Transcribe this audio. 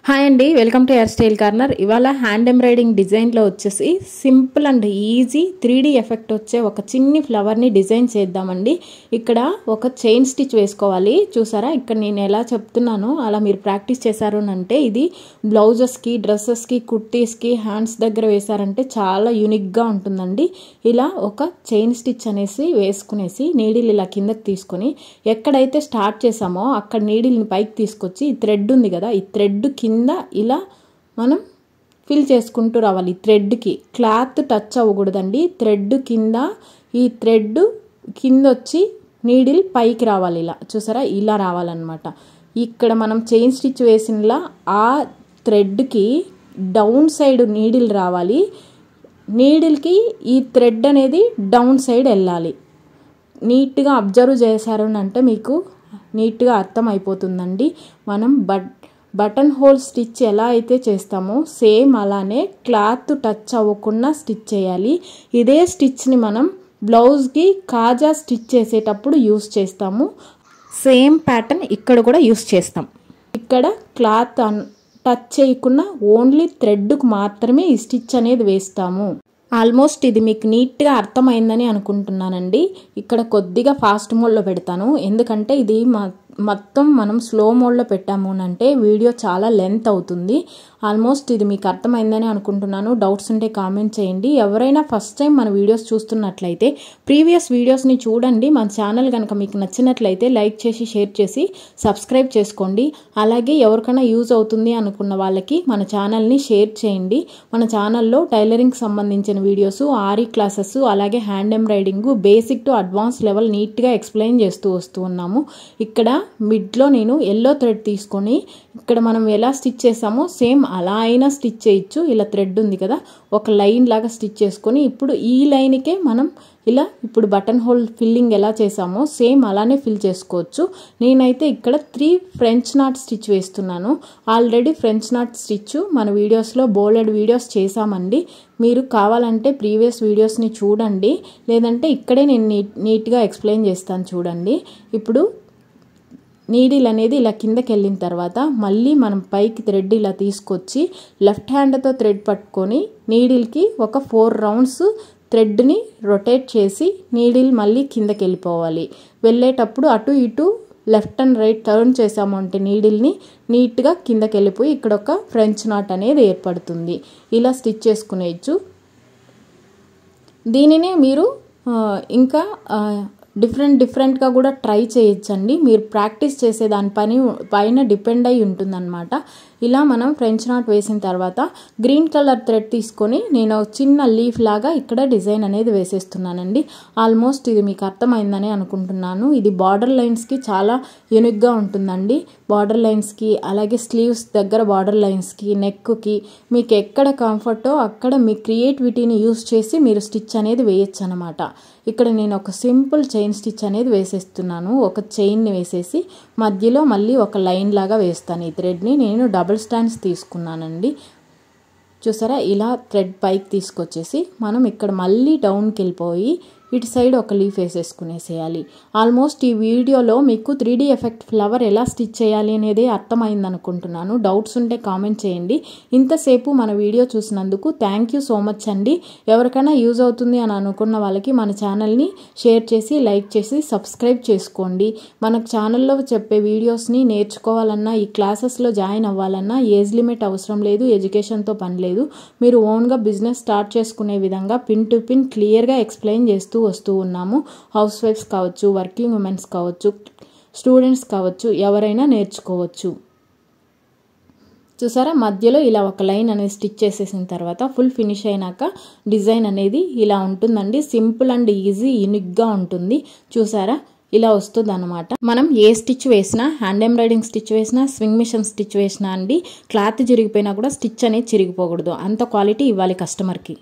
Hi అండి, welcome to hair style corner. ఇవాళ hand embroidering డిజైన్లో వచ్చేసి simple and easy 3D effect వచ్చే ఒక చిన్ని ఫ్లవర్ని డిజైన్ చేద్దామండి. ఇక్కడ ఒక చైన్ స్టిచ్ వేసుకోవాలి. చూసారా, ఇక్కడ నేను ఎలా చెప్తున్నానో అలా మీరు ప్రాక్టీస్ చేశారు అంటే ఇది బ్లౌజెస్కి, డ్రెస్సెస్కి, కుర్తీస్కి, హ్యాండ్స్ దగ్గర వేశారంటే చాలా యూనిక్గా ఉంటుందండి. ఇలా ఒక చైన్ స్టిచ్ అనేసి వేసుకునేసి నీడిల్ ఇలా కిందకి తీసుకొని ఎక్కడైతే స్టార్ట్ చేసామో అక్కడ నీడిల్ని పైకి తీసుకొచ్చి ఈ థ్రెడ్ ఉంది కదా, ఈ థ్రెడ్ కింద ఇలా మనం ఫిల్ చేసుకుంటూ రావాలి. థ్రెడ్కి క్లాత్ టచ్ అవ్వకూడదండి. థ్రెడ్ కింద ఈ థ్రెడ్ కింద వచ్చి నీడిల్ పైకి రావాలి. ఇలా చూసారా, ఇలా రావాలన్నమాట. ఇక్కడ మనం చైన్ స్టిచ్ వేసినలా ఆ థ్రెడ్కి డౌన్ సైడ్ నీడిల్ రావాలి. నీడిల్కి ఈ థ్రెడ్ అనేది డౌన్ సైడ్ వెళ్ళాలి. నీట్గా అబ్జర్వ్ చేశారు అంటే మీకు నీట్గా అర్థం అయిపోతుందండి. మనం బటన్ హోల్ స్టిచ్ ఎలా అయితే చేస్తామో సేమ్ అలానే క్లాత్ టచ్ అవ్వకుండా స్టిచ్ చేయాలి. ఇదే స్టిచ్ని మనం బ్లౌజ్కి కాజా స్టిచ్ చేసేటప్పుడు యూస్ చేస్తాము. సేమ్ ప్యాటర్న్ ఇక్కడ కూడా యూస్ చేస్తాం. ఇక్కడ క్లాత్ టచ్ చేయకుండా ఓన్లీ థ్రెడ్కు మాత్రమే ఈ స్టిచ్ అనేది వేస్తాము. ఆల్మోస్ట్ ఇది మీకు నీట్గా అర్థమైందని అనుకుంటున్నానండి. ఇక్కడ కొద్దిగా ఫాస్ట్ మోడ్లో పెడతాను, ఎందుకంటే ఇది మొత్తం మనం స్లో మోడ్లో పెట్టాము అంటే వీడియో చాలా లెంత్ అవుతుంది. ఆల్మోస్ట్ ఇది మీకు అర్థమైందని అనుకుంటున్నాను. డౌట్స్ ఉంటే కామెంట్ చేయండి. ఎవరైనా ఫస్ట్ టైం మన వీడియోస్ చూస్తున్నట్లయితే ప్రీవియస్ వీడియోస్ని చూడండి. మన ఛానల్ కనుక మీకు నచ్చినట్లయితే లైక్ చేసి, షేర్ చేసి, సబ్స్క్రైబ్ చేసుకోండి. అలాగే ఎవరికైనా యూజ్ అవుతుంది అనుకున్న వాళ్ళకి మన ఛానల్ని షేర్ చేయండి. మన ఛానల్లో టైలరింగ్ సంబంధించిన వీడియోస్, ఆరీ క్లాసెస్, అలాగే hand embroidering basic to advance level నీట్గా ఎక్స్ప్లెయిన్ చేస్తూ వస్తూ ఉన్నాము. ఇక్కడ మిడ్లో నేను ఎల్లో థ్రెడ్ తీసుకొని ఇక్కడ మనం ఎలా స్టిచ్ చేసామో సేమ్ అలా అయినా స్టిచ్ చేయొచ్చు. ఇలా థ్రెడ్ ఉంది కదా, ఒక లైన్ లాగా స్టిచ్ చేసుకొని ఇప్పుడు ఈ లైన్కే మనం ఇలా ఇప్పుడు బటన్ హోల్ ఫిల్లింగ్ ఎలా చేసామో సేమ్ అలానే ఫిల్ చేసుకోవచ్చు. నేనైతే ఇక్కడ 3 ఫ్రెంచ్ నాట్ స్టిచ్ వేస్తున్నాను. ఆల్రెడీ ఫ్రెంచ్ నాట్ స్టిచ్ మన వీడియోస్లో బోలెడ్ వీడియోస్ చేసామండి. మీరు కావాలంటే ప్రీవియస్ వీడియోస్ని చూడండి, లేదంటే ఇక్కడే నేను నీట్గా ఎక్స్ప్లెయిన్ చేస్తాను చూడండి. ఇప్పుడు నీడిల్ అనేది ఇలా కిందకి వెళ్ళిన తర్వాత మళ్ళీ మనం పైకి థ్రెడ్ ఇలా తీసుకొచ్చి లెఫ్ట్ హ్యాండ్తో థ్రెడ్ పట్టుకొని నీడిల్కి ఒక 4 రౌండ్స్ థ్రెడ్ని రొటేట్ చేసి నీడిల్ మళ్ళీ కిందకి వెళ్ళిపోవాలి. వెళ్ళేటప్పుడు అటు ఇటు లెఫ్ట్ అండ్ రైట్ టర్న్ చేసాము అంటే నీడిల్ని నీట్గా కిందకి వెళ్ళిపోయి ఇక్కడ ఒక ఫ్రెంచ్ నాట్ అనేది ఏర్పడుతుంది. ఇలా స్టిచ్ చేసుకునేయచ్చు. దీనినే మీరు ఇంకా డిఫరెంట్గా కూడా ట్రై చేయొచ్చండి. మీరు ప్రాక్టీస్ చేసే పైన డిపెండ్ అయి ఉంటుందన్నమాట. ఇలా మనం ఫ్రెంచ్ నాట్ వేసిన తర్వాత గ్రీన్ కలర్ థ్రెడ్ తీసుకొని నేను చిన్న లీఫ్ లాగా ఇక్కడ డిజైన్ అనేది వేసేస్తున్నానండి. ఆల్మోస్ట్ ఇది మీకు అర్థమైందని అనుకుంటున్నాను. ఇది బార్డర్ లైన్స్కి చాలా యూనిక్గా ఉంటుందండి. బార్డర్ లైన్స్కి, అలాగే స్లీవ్స్ దగ్గర బార్డర్ లైన్స్కి, నెక్కి మీకు ఎక్కడ కంఫర్టో అక్కడ మీ క్రియేటివిటీని యూస్ చేసి మీరు స్టిచ్ అనేది వేయచ్చు అనమాట. ఇక్కడ నేను ఒక సింపుల్ చైన్ స్టిచ్ అనేది వేసేస్తున్నాను. ఒక చైన్ని వేసేసి మధ్యలో మళ్ళీ ఒక లైన్ లాగా వేస్తాను. ఈ థ్రెడ్ని నేను డబుల్ స్టాండ్స్ తీసుకున్నానండి. చూసారా, ఇలా థ్రెడ్ పైకి తీసుకొచ్చేసి మనం ఇక్కడ మళ్ళీ డౌన్కి వెళ్ళిపోయి ఇటు సైడ్ ఒక లీఫ్ వేసేసుకునేసేయాలి. ఆల్మోస్ట్ ఈ వీడియోలో మీకు 3D ఎఫెక్ట్ ఫ్లవర్ ఎలా స్టిచ్ చేయాలి అనేది అర్థమైంది అనుకుంటున్నాను. డౌట్స్ ఉంటే కామెంట్ చేయండి. ఇంతసేపు మన వీడియో చూసినందుకు థ్యాంక్ యూ సో మచ్ అండి. ఎవరికైనా యూజ్ అవుతుంది అని అనుకున్న వాళ్ళకి మన ఛానల్ని షేర్ చేసి, లైక్ చేసి, సబ్స్క్రైబ్ చేసుకోండి. మన ఛానల్లో చెప్పే వీడియోస్ని నేర్చుకోవాలన్నా, ఈ క్లాసెస్లో జాయిన్ అవ్వాలన్నా ఏజ్ లిమిట్ అవసరం లేదు, ఎడ్యుకేషన్తో పని లేదు. మీరు ఓన్గా బిజినెస్ స్టార్ట్ చేసుకునే విధంగా పిన్ టు పిన్ క్లియర్గా ఎక్స్ప్లెయిన్ చేస్తూ వస్తూ ఉన్నాము. హౌస్ వైఫ్స్ కావచ్చు, వర్కింగ్ ఉమెన్స్ కావచ్చు, స్టూడెంట్స్ కావచ్చు, ఎవరైనా నేర్చుకోవచ్చు. చూసారా, మధ్యలో ఇలా ఒక లైన్ అనేది స్టిచ్ చేసేసిన తర్వాత ఫుల్ ఫినిష్ అయినాక డిజైన్ అనేది ఇలా ఉంటుందండి. సింపుల్ అండ్ ఈజీ, యూనిక్గా ఉంటుంది. చూసారా, ఇలా వస్తుంది అనమాట. మనం ఏ స్టిచ్ వేసినా, హ్యాండ్ ఎంబ్రాయిడింగ్ స్టిచ్ వేసినా, స్వింగ్ మిషన్ స్టిచ్ వేసినా అండి, క్లాత్ చిరిగిపోయినా కూడా స్టిచ్ అనేది చిరిగిపోకూడదు. అంత క్వాలిటీ ఇవ్వాలి కస్టమర్కి.